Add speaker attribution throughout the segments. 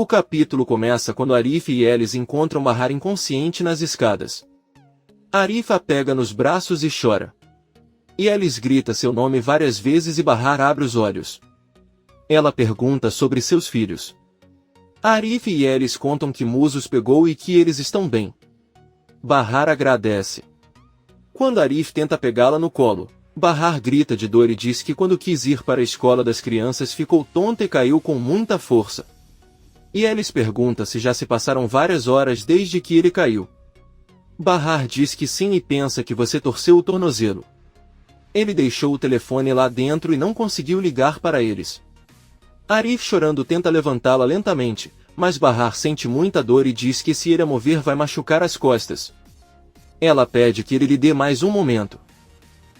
Speaker 1: O capítulo começa quando Arif e Elis encontram Bahar inconsciente nas escadas. Arif a pega nos braços e chora. Elis grita seu nome várias vezes e Bahar abre os olhos. Ela pergunta sobre seus filhos. Arif e Elis contam que Musa os pegou e que eles estão bem. Bahar agradece. Quando Arif tenta pegá-la no colo, Bahar grita de dor e diz que quando quis ir para a escola das crianças ficou tonta e caiu com muita força. Elis pergunta se já se passaram várias horas desde que ele caiu. Bahar diz que sim e pensa que você torceu o tornozelo. Ele deixou o telefone lá dentro e não conseguiu ligar para eles. Arif chorando tenta levantá-la lentamente, mas Bahar sente muita dor e diz que se ele a mover vai machucar as costas. Ela pede que ele lhe dê mais um momento.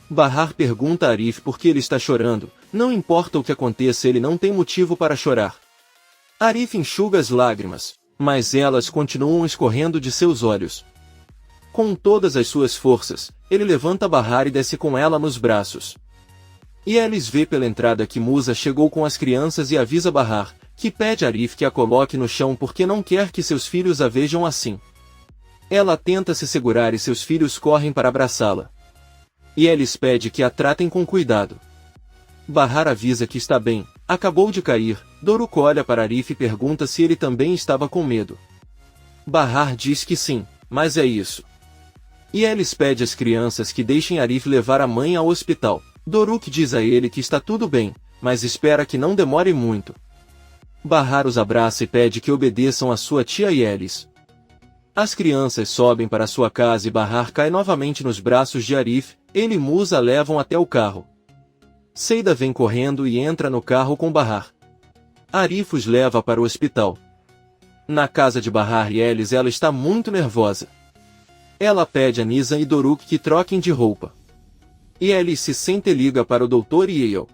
Speaker 1: Bahar pergunta a Arif por que ele está chorando, não importa o que aconteça ele não tem motivo para chorar. Arif enxuga as lágrimas, mas elas continuam escorrendo de seus olhos. Com todas as suas forças, ele levanta Bahar e desce com ela nos braços. Elis vê pela entrada que Musa chegou com as crianças e avisa Bahar, que pede a Arif que a coloque no chão porque não quer que seus filhos a vejam assim. Ela tenta se segurar e seus filhos correm para abraçá-la. Elis pede que a tratem com cuidado. Bahar avisa que está bem, acabou de cair. Doruk olha para Arif e pergunta se ele também estava com medo. Bahar diz que sim, mas é isso. Elis pede às crianças que deixem Arif levar a mãe ao hospital. Doruk diz a ele que está tudo bem, mas espera que não demore muito. Bahar os abraça e pede que obedeçam a sua tia Elis. As crianças sobem para sua casa e Bahar cai novamente nos braços de Arif. Ele e Musa levam até o carro. Seida vem correndo e entra no carro com Bahar. Arif os leva para o hospital. Na casa de Bahar e Elis ela está muito nervosa. Ela pede a Nisa e Doruk que troquem de roupa. Elis se sente e liga para o Dr. Yale.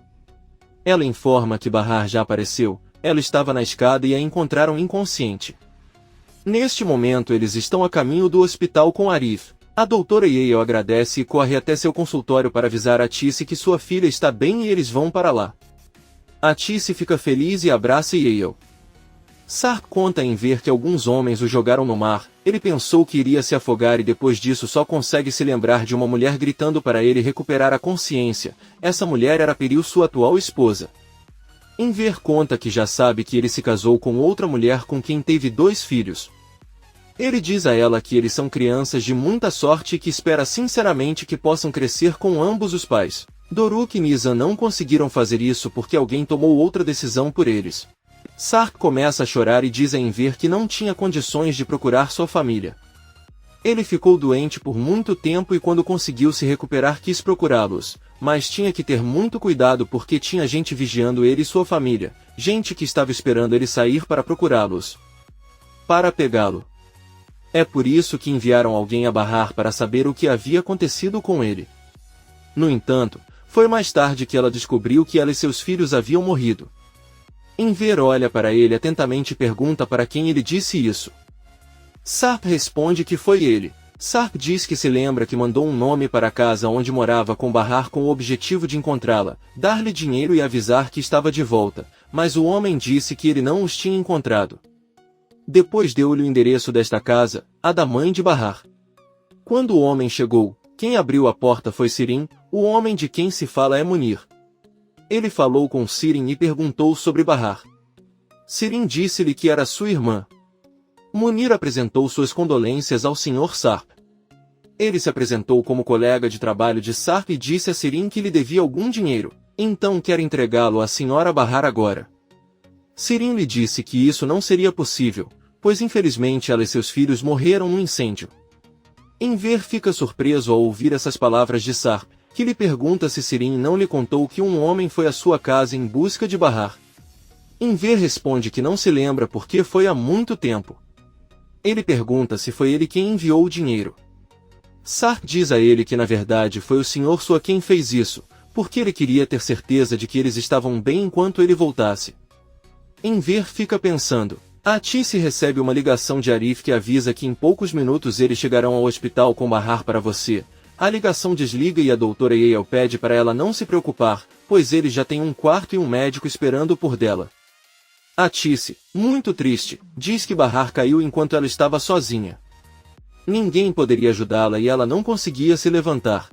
Speaker 1: Ela informa que Bahar já apareceu, ela estava na escada e a encontraram inconsciente. Neste momento eles estão a caminho do hospital com Arif. A doutora Yale agradece e corre até seu consultório para avisar a Tice que sua filha está bem e eles vão para lá. A Tice fica feliz e abraça Yale. Sarp conta em ver que alguns homens o jogaram no mar. Ele pensou que iria se afogar e depois disso só consegue se lembrar de uma mulher gritando para ele recuperar a consciência. Essa mulher era Peril, sua atual esposa. Enver conta que já sabe que ele se casou com outra mulher com quem teve 2 filhos. Ele diz a ela que eles são crianças de muita sorte e que espera sinceramente que possam crescer com ambos os pais. Doruk e Nisa não conseguiram fazer isso porque alguém tomou outra decisão por eles. Sarp começa a chorar e diz a Enver que não tinha condições de procurar sua família. Ele ficou doente por muito tempo e quando conseguiu se recuperar quis procurá-los, mas tinha que ter muito cuidado porque tinha gente vigiando ele e sua família, gente que estava esperando ele sair para procurá-los. Para pegá-lo. É por isso que enviaram alguém a Bahar para saber o que havia acontecido com ele. No entanto, foi mais tarde que ela descobriu que ela e seus filhos haviam morrido. Enver olha para ele atentamente e pergunta para quem ele disse isso. Sarp responde que foi ele. Sarp diz que se lembra que mandou um nome para a casa onde morava com Bahar com o objetivo de encontrá-la, dar-lhe dinheiro e avisar que estava de volta, mas o homem disse que ele não os tinha encontrado. Depois deu-lhe o endereço desta casa, a da mãe de Bahar. Quando o homem chegou, quem abriu a porta foi Sirin, o homem de quem se fala é Munir. Ele falou com Sirin e perguntou sobre Bahar. Sirin disse-lhe que era sua irmã. Munir apresentou suas condolências ao Sr. Sarp. Ele se apresentou como colega de trabalho de Sarp e disse a Sirin que lhe devia algum dinheiro, então quer entregá-lo à Sra. Bahar agora. Sirin lhe disse que isso não seria possível, pois infelizmente ela e seus filhos morreram no incêndio. Enver fica surpreso ao ouvir essas palavras de Sarp, que lhe pergunta se Sirin não lhe contou que um homem foi à sua casa em busca de Bahar. Enver responde que não se lembra porque foi há muito tempo. Ele pergunta se foi ele quem enviou o dinheiro. Sarp diz a ele que na verdade foi o Sr. Sua quem fez isso, porque ele queria ter certeza de que eles estavam bem enquanto ele voltasse. Enver fica pensando. A Tice recebe uma ligação de Arif que avisa que em poucos minutos eles chegarão ao hospital com Bahar para você. A ligação desliga e a doutora Yale pede para ela não se preocupar, pois ele já tem um quarto e um médico esperando por dela. Atice, muito triste, diz que Bahar caiu enquanto ela estava sozinha. Ninguém poderia ajudá-la e ela não conseguia se levantar.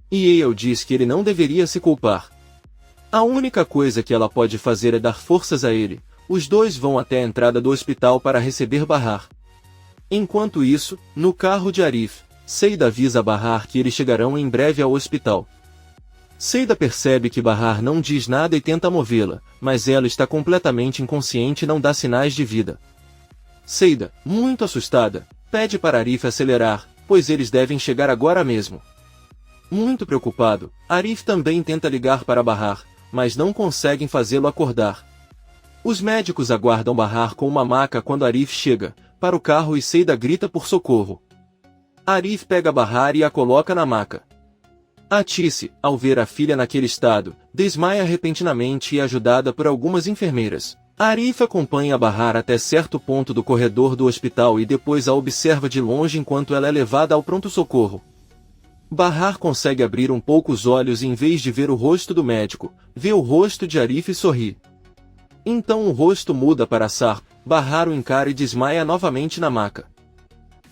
Speaker 1: E Eyal diz que ele não deveria se culpar. A única coisa que ela pode fazer é dar forças a ele. Os dois vão até a entrada do hospital para receber Bahar. Enquanto isso, no carro de Arif, Seida avisa Bahar que eles chegarão em breve ao hospital. Seida percebe que Bahar não diz nada e tenta movê-la, mas ela está completamente inconsciente e não dá sinais de vida. Seida, muito assustada, pede para Arif acelerar, pois eles devem chegar agora mesmo. Muito preocupado, Arif também tenta ligar para Bahar, mas não conseguem fazê-lo acordar. Os médicos aguardam Bahar com uma maca quando Arif chega para o carro e Seida grita por socorro. Arif pega Bahar e a coloca na maca. Atice, ao ver a filha naquele estado, desmaia repentinamente e é ajudada por algumas enfermeiras. Arif acompanha Bahar até certo ponto do corredor do hospital e depois a observa de longe enquanto ela é levada ao pronto-socorro. Bahar consegue abrir um pouco os olhos e em vez de ver o rosto do médico, vê o rosto de Arif e sorri. Então o rosto muda para Sarp, Bahar o encara e desmaia novamente na maca.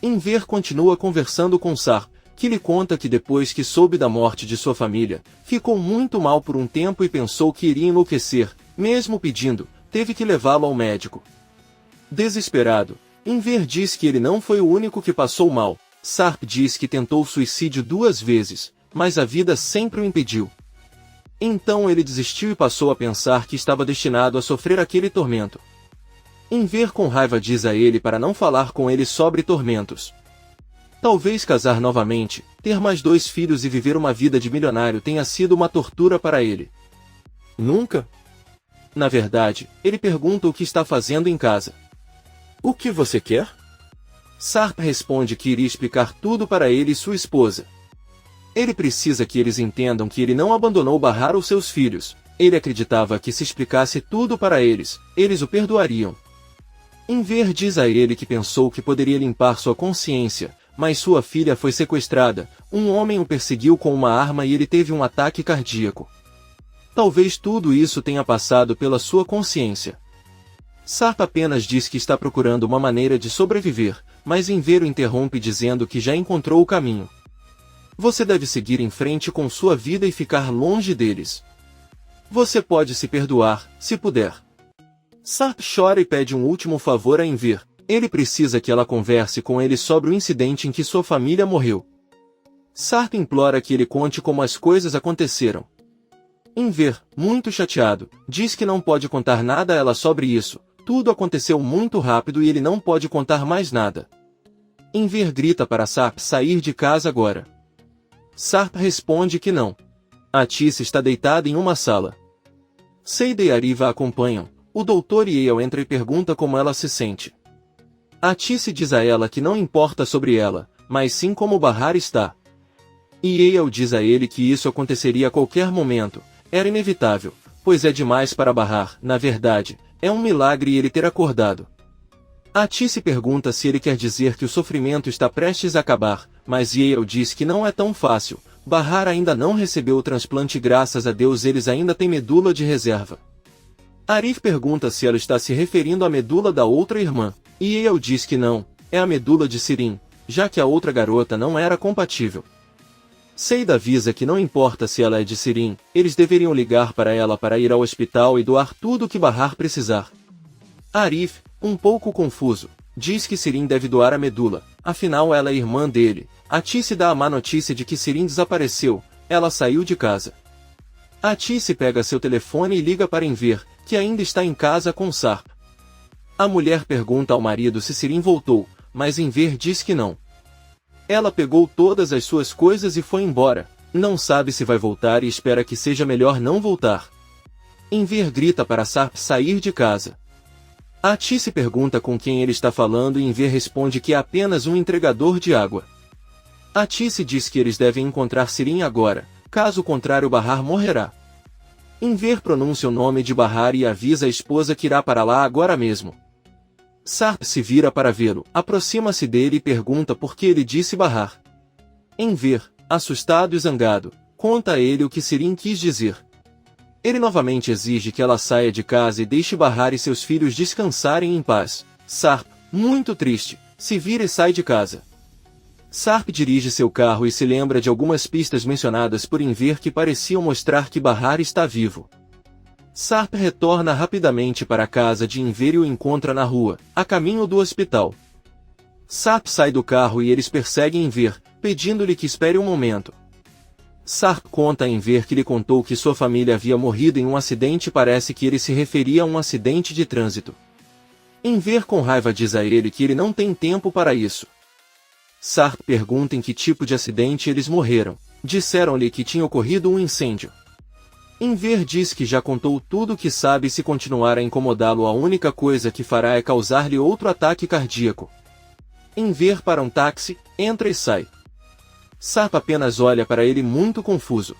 Speaker 1: Enver continua conversando com Sarp, que lhe conta que depois que soube da morte de sua família, ficou muito mal por um tempo e pensou que iria enlouquecer, mesmo pedindo, teve que levá-lo ao médico. Desesperado, Enver diz que ele não foi o único que passou mal. Sarp diz que tentou suicídio 2 vezes, mas a vida sempre o impediu. Então ele desistiu e passou a pensar que estava destinado a sofrer aquele tormento. Enver com raiva diz a ele para não falar com ele sobre tormentos. Talvez casar novamente, ter mais 2 filhos e viver uma vida de milionário tenha sido uma tortura para ele. Nunca? Na verdade, ele pergunta o que está fazendo em casa. O que você quer? Sarp responde que iria explicar tudo para ele e sua esposa. Ele precisa que eles entendam que ele não abandonou Bahar ou seus filhos. Ele acreditava que se explicasse tudo para eles, eles o perdoariam. Enver diz a ele que pensou que poderia limpar sua consciência, mas sua filha foi sequestrada, um homem o perseguiu com uma arma e ele teve um ataque cardíaco. Talvez tudo isso tenha passado pela sua consciência. Sarp apenas diz que está procurando uma maneira de sobreviver, mas Enver o interrompe dizendo que já encontrou o caminho. Você deve seguir em frente com sua vida e ficar longe deles. Você pode se perdoar, se puder. Sarp chora e pede um último favor a Enver. Ele precisa que ela converse com ele sobre o incidente em que sua família morreu. Sarp implora que ele conte como as coisas aconteceram. Enver, muito chateado, diz que não pode contar nada a ela sobre isso. Tudo aconteceu muito rápido e ele não pode contar mais nada. Enver grita para Sarp sair de casa agora. Sarp responde que não. Atice está deitada em uma sala. Seida e Arif a acompanham. O doutor Eyal entra e pergunta como ela se sente. Atice diz a ela que não importa sobre ela, mas sim como Bahar está. E Eyal diz a ele que isso aconteceria a qualquer momento, era inevitável, pois é demais para Bahar, na verdade, é um milagre ele ter acordado. Atice pergunta se ele quer dizer que o sofrimento está prestes a acabar, mas Eyal diz que não é tão fácil, Bahar ainda não recebeu o transplante e graças a Deus eles ainda têm medula de reserva. Arif pergunta se ela está se referindo à medula da outra irmã. E Eyal diz que não, é a medula de Sirin, já que a outra garota não era compatível. Seida avisa que não importa se ela é de Sirin, eles deveriam ligar para ela para ir ao hospital e doar tudo o que Bahar precisar. Arif, um pouco confuso, diz que Sirin deve doar a medula, afinal ela é irmã dele. Atice dá a má notícia de que Sirin desapareceu, ela saiu de casa. Atice pega seu telefone e liga para Enver, que ainda está em casa com Sarp. A mulher pergunta ao marido se Sirin voltou, mas Enver diz que não. Ela pegou todas as suas coisas e foi embora, não sabe se vai voltar e espera que seja melhor não voltar. Enver grita para Sarp sair de casa. Atice pergunta com quem ele está falando e Enver responde que é apenas um entregador de água. Atice diz que eles devem encontrar Sirin agora, caso contrário Bahar morrerá. Enver pronuncia o nome de Bahar e avisa a esposa que irá para lá agora mesmo. Sarp se vira para vê-lo, aproxima-se dele e pergunta por que ele disse Bahar. Enver, assustado e zangado, conta a ele o que Sirin quis dizer. Ele novamente exige que ela saia de casa e deixe Bahar e seus filhos descansarem em paz. Sarp, muito triste, se vira e sai de casa. Sarp dirige seu carro e se lembra de algumas pistas mencionadas por Enver que pareciam mostrar que Bahar está vivo. Sarp retorna rapidamente para a casa de Enver e o encontra na rua, a caminho do hospital. Sarp sai do carro e eles perseguem Enver, pedindo-lhe que espere um momento. Sarp conta a Enver que lhe contou que sua família havia morrido em um acidente e parece que ele se referia a um acidente de trânsito. Enver com raiva diz a ele que ele não tem tempo para isso. Sarp pergunta em que tipo de acidente eles morreram. Disseram-lhe que tinha ocorrido um incêndio. Enver diz que já contou tudo o que sabe e se continuar a incomodá-lo a única coisa que fará é causar-lhe outro ataque cardíaco. Enver para um táxi, entra e sai. Sarp apenas olha para ele muito confuso.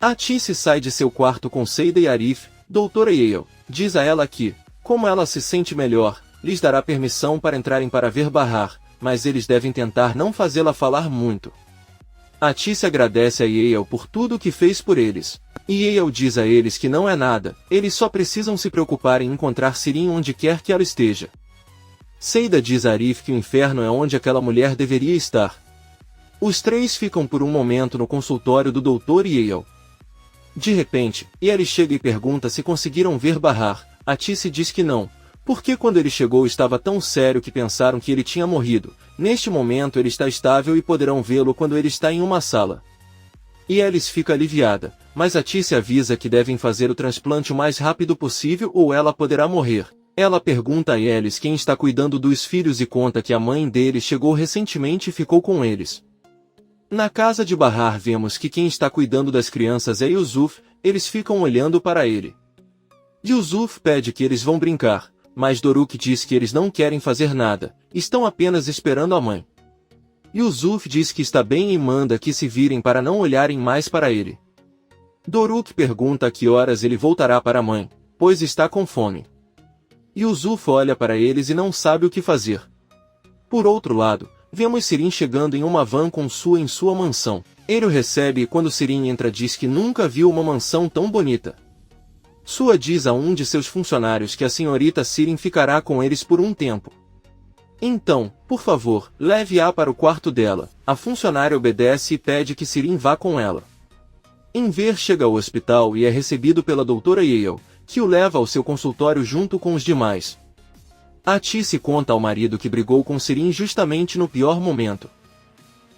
Speaker 1: Atice sai de seu quarto com Seida e Arif, doutora Yale, diz a ela que, como ela se sente melhor, lhes dará permissão para entrarem para ver Bahar, mas eles devem tentar não fazê-la falar muito. Atice agradece a Yale por tudo o que fez por eles. E Yale diz a eles que não é nada, eles só precisam se preocupar em encontrar Sirin onde quer que ela esteja. Seida diz a Arif que o inferno é onde aquela mulher deveria estar. Os três ficam por um momento no consultório do Dr. Yale. De repente, ele chega e pergunta se conseguiram ver Bahar. Atice diz que não, porque quando ele chegou estava tão sério que pensaram que ele tinha morrido. Neste momento ele está estável e poderão vê-lo quando ele está em uma sala. E Alice fica aliviada, mas Atice avisa que devem fazer o transplante o mais rápido possível ou ela poderá morrer. Ela pergunta a Alice quem está cuidando dos filhos e conta que a mãe dele chegou recentemente e ficou com eles. Na casa de Bahar vemos que quem está cuidando das crianças é Yusuf, eles ficam olhando para ele. Yusuf pede que eles vão brincar, mas Doruk diz que eles não querem fazer nada, estão apenas esperando a mãe. Yusuf diz que está bem e manda que se virem para não olharem mais para ele. Doruk pergunta a que horas ele voltará para a mãe, pois está com fome. Yusuf olha para eles e não sabe o que fazer. Por outro lado, vemos Sirin chegando em uma van com Sua em sua mansão. Ele o recebe e quando Sirin entra diz que nunca viu uma mansão tão bonita. Sua diz a um de seus funcionários que a senhorita Sirin ficará com eles por um tempo. Então, por favor, leve-a para o quarto dela. A funcionária obedece e pede que Sirin vá com ela. Enver chega ao hospital e é recebido pela doutora Yale, que o leva ao seu consultório junto com os demais. Atice conta ao marido que brigou com Sirin justamente no pior momento.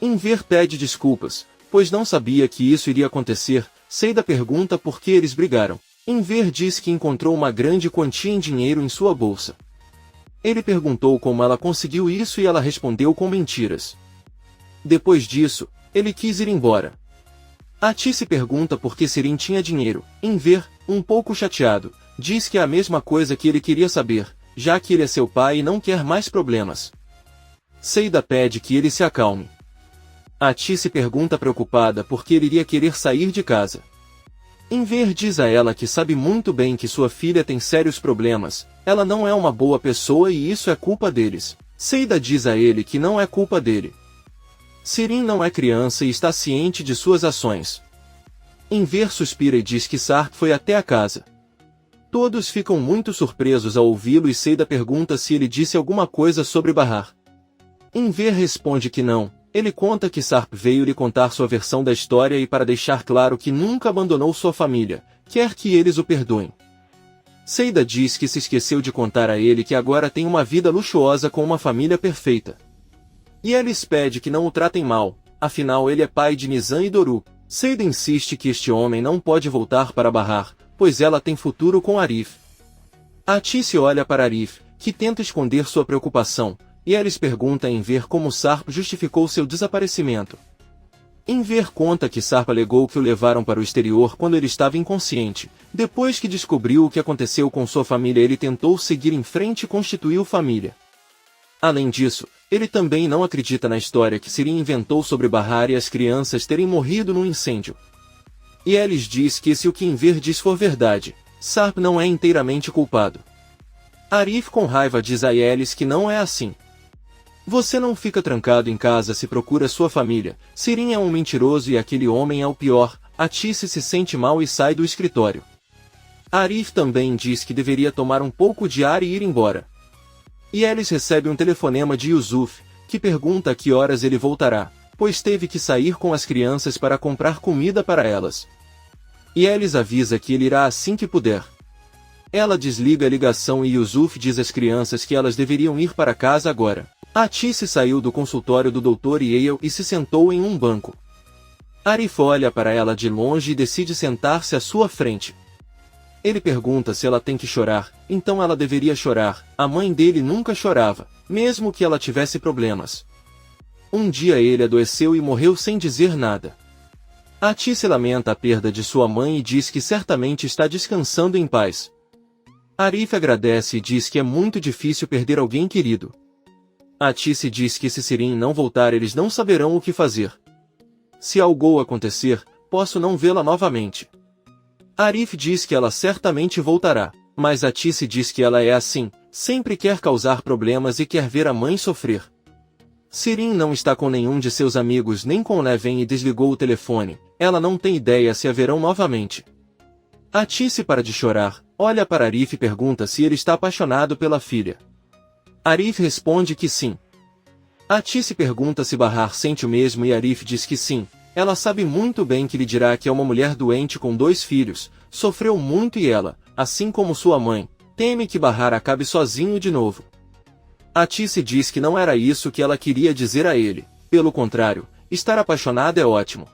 Speaker 1: Enver pede desculpas, pois não sabia que isso iria acontecer. Seida pergunta por que eles brigaram. Enver diz que encontrou uma grande quantia em dinheiro em sua bolsa. Ele perguntou como ela conseguiu isso e ela respondeu com mentiras. Depois disso, ele quis ir embora. Atice pergunta por que Sirin tinha dinheiro. Enver, um pouco chateado, diz que é a mesma coisa que ele queria saber, já que ele é seu pai e não quer mais problemas. Seida pede que ele se acalme. Atice pergunta preocupada por que ele iria querer sair de casa. Enver diz a ela que sabe muito bem que sua filha tem sérios problemas, ela não é uma boa pessoa e isso é culpa deles. Seida diz a ele que não é culpa dele. Sirin não é criança e está ciente de suas ações. Enver suspira e diz que Sark foi até a casa. Todos ficam muito surpresos ao ouvi-lo e Seida pergunta se ele disse alguma coisa sobre Bahar. Enver responde que não. Ele conta que Sarp veio lhe contar sua versão da história e para deixar claro que nunca abandonou sua família, quer que eles o perdoem. Seida diz que se esqueceu de contar a ele que agora tem uma vida luxuosa com uma família perfeita. E Alice pede que não o tratem mal, afinal ele é pai de Nizam e Doru. Seida insiste que este homem não pode voltar para Bahar, pois ela tem futuro com Arif. Atice olha para Arif, que tenta esconder sua preocupação, e Alice pergunta a Enver como Sarp justificou seu desaparecimento. Enver conta que Sarp alegou que o levaram para o exterior quando ele estava inconsciente. Depois que descobriu o que aconteceu com sua família ele tentou seguir em frente e constituiu família. Além disso, ele também não acredita na história que Sirin inventou sobre Bahar e as crianças terem morrido num incêndio. E Alice diz que se o que Enver diz for verdade, Sarp não é inteiramente culpado. Arif com raiva diz a Alice que não é assim. Você não fica trancado em casa se procura sua família, Sirin é um mentiroso e aquele homem é o pior. Atice se sente mal e sai do escritório. Arif também diz que deveria tomar um pouco de ar e ir embora. Yelis recebe um telefonema de Yusuf, que pergunta a que horas ele voltará, pois teve que sair com as crianças para comprar comida para elas. Yelis avisa que ele irá assim que puder. Ela desliga a ligação e Yusuf diz às crianças que elas deveriam ir para casa agora. Atice saiu do consultório do Dr. Yale e se sentou em um banco. Arif olha para ela de longe e decide sentar-se à sua frente. Ele pergunta se ela tem que chorar, então ela deveria chorar. A mãe dele nunca chorava, mesmo que ela tivesse problemas. Um dia ele adoeceu e morreu sem dizer nada. Atice lamenta a perda de sua mãe e diz que certamente está descansando em paz. Arif agradece e diz que é muito difícil perder alguém querido. Atice diz que se Sirin não voltar eles não saberão o que fazer. Se algo acontecer, posso não vê-la novamente. Arif diz que ela certamente voltará, mas Atice diz que ela é assim, sempre quer causar problemas e quer ver a mãe sofrer. Sirin não está com nenhum de seus amigos nem com Leven e desligou o telefone, ela não tem ideia se a verão novamente. Atice para de chorar, olha para Arif e pergunta se ele está apaixonado pela filha. Arif responde que sim. Atice pergunta se Bahar sente o mesmo e Arif diz que sim. Ela sabe muito bem que lhe dirá que é uma mulher doente com 2 filhos, sofreu muito e ela, assim como sua mãe, teme que Bahar acabe sozinho de novo. Atice diz que não era isso que ela queria dizer a ele, pelo contrário, estar apaixonada é ótimo.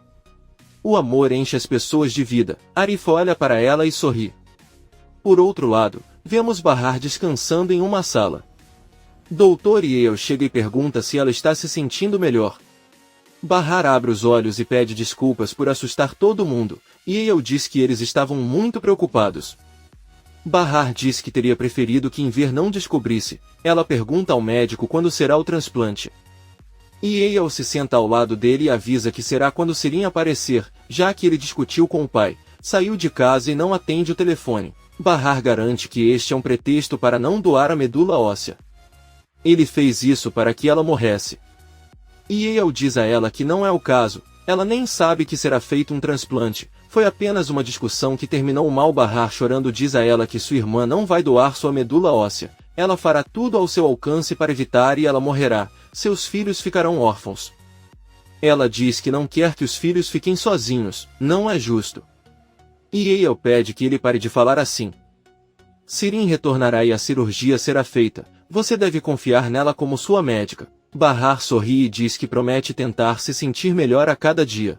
Speaker 1: O amor enche as pessoas de vida. Arif olha para ela e sorri. Por outro lado, vemos Bahar descansando em uma sala. Dr. Yale chega e pergunta se ela está se sentindo melhor. Bahar abre os olhos e pede desculpas por assustar todo mundo, e Yale diz que eles estavam muito preocupados. Bahar diz que teria preferido que Enver não descobrisse. Ela pergunta ao médico quando será o transplante. Yale se senta ao lado dele e avisa que será quando Sirin aparecer, já que ele discutiu com o pai, saiu de casa e não atende o telefone. Bahar garante que este é um pretexto para não doar a medula óssea. Ele fez isso para que ela morresse. Yale diz a ela que não é o caso, ela nem sabe que será feito um transplante, foi apenas uma discussão que terminou mal. Bahar chorando diz a ela que sua irmã não vai doar sua medula óssea, ela fará tudo ao seu alcance para evitar e ela morrerá, seus filhos ficarão órfãos. Ela diz que não quer que os filhos fiquem sozinhos, não é justo. Yale pede que ele pare de falar assim. Sirin retornará e a cirurgia será feita, você deve confiar nela como sua médica. Bahar sorri e diz que promete tentar se sentir melhor a cada dia.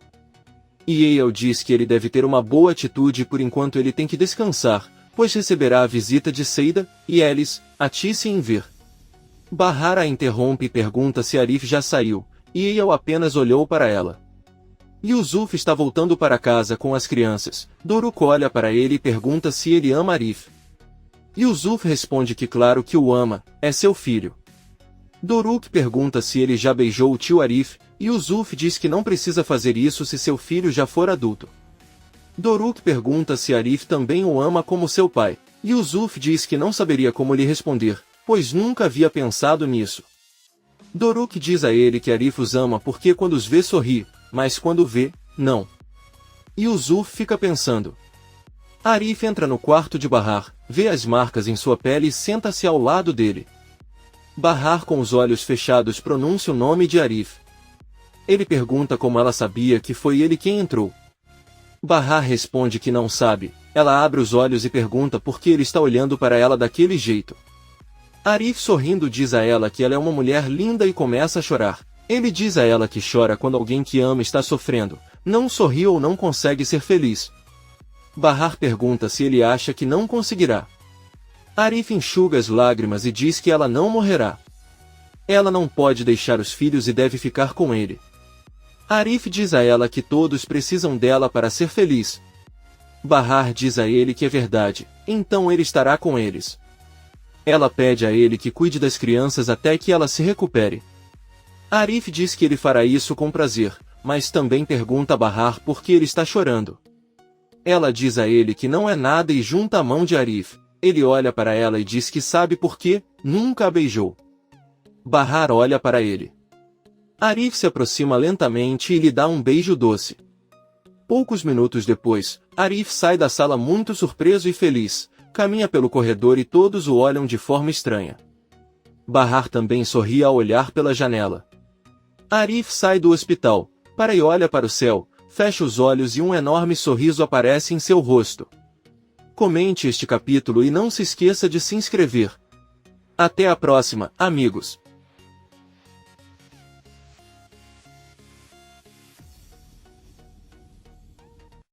Speaker 1: Yale diz que ele deve ter uma boa atitude e por enquanto ele tem que descansar, pois receberá a visita de Seida, Yelis, Atice e Enver. Bahar a interrompe e pergunta se Arif já saiu, e Yale apenas olhou para ela. Yusuf está voltando para casa com as crianças. Doruk olha para ele e pergunta se ele ama Arif. Yusuf responde que claro que o ama, é seu filho. Doruk pergunta se ele já beijou o tio Arif, e Yusuf diz que não precisa fazer isso se seu filho já for adulto. Doruk pergunta se Arif também o ama como seu pai. Yusuf diz que não saberia como lhe responder, pois nunca havia pensado nisso. Doruk diz a ele que Arif os ama porque quando os vê sorri, mas quando vê, não. Yusuf fica pensando. Arif entra no quarto de Bahar, vê as marcas em sua pele e senta-se ao lado dele. Bahar com os olhos fechados pronuncia o nome de Arif. Ele pergunta como ela sabia que foi ele quem entrou. Bahar responde que não sabe, ela abre os olhos e pergunta por que ele está olhando para ela daquele jeito. Arif sorrindo diz a ela que ela é uma mulher linda e começa a chorar. Ele diz a ela que chora quando alguém que ama está sofrendo, não sorri ou não consegue ser feliz. Bahar pergunta se ele acha que não conseguirá. Arif enxuga as lágrimas e diz que ela não morrerá. Ela não pode deixar os filhos e deve ficar com ele. Arif diz a ela que todos precisam dela para ser feliz. Bahar diz a ele que é verdade, então ele estará com eles. Ela pede a ele que cuide das crianças até que ela se recupere. Arif diz que ele fará isso com prazer, mas também pergunta a Bahar por que ele está chorando. Ela diz a ele que não é nada e junta a mão de Arif. Ele olha para ela e diz que sabe por quê, nunca a beijou. Bahar olha para ele. Arif se aproxima lentamente e lhe dá um beijo doce. Poucos minutos depois, Arif sai da sala muito surpreso e feliz, caminha pelo corredor e todos o olham de forma estranha. Bahar também sorri ao olhar pela janela. Arif sai do hospital, para e olha para o céu, fecha os olhos e um enorme sorriso aparece em seu rosto. Comente este capítulo e não se esqueça de se inscrever. Até a próxima, amigos!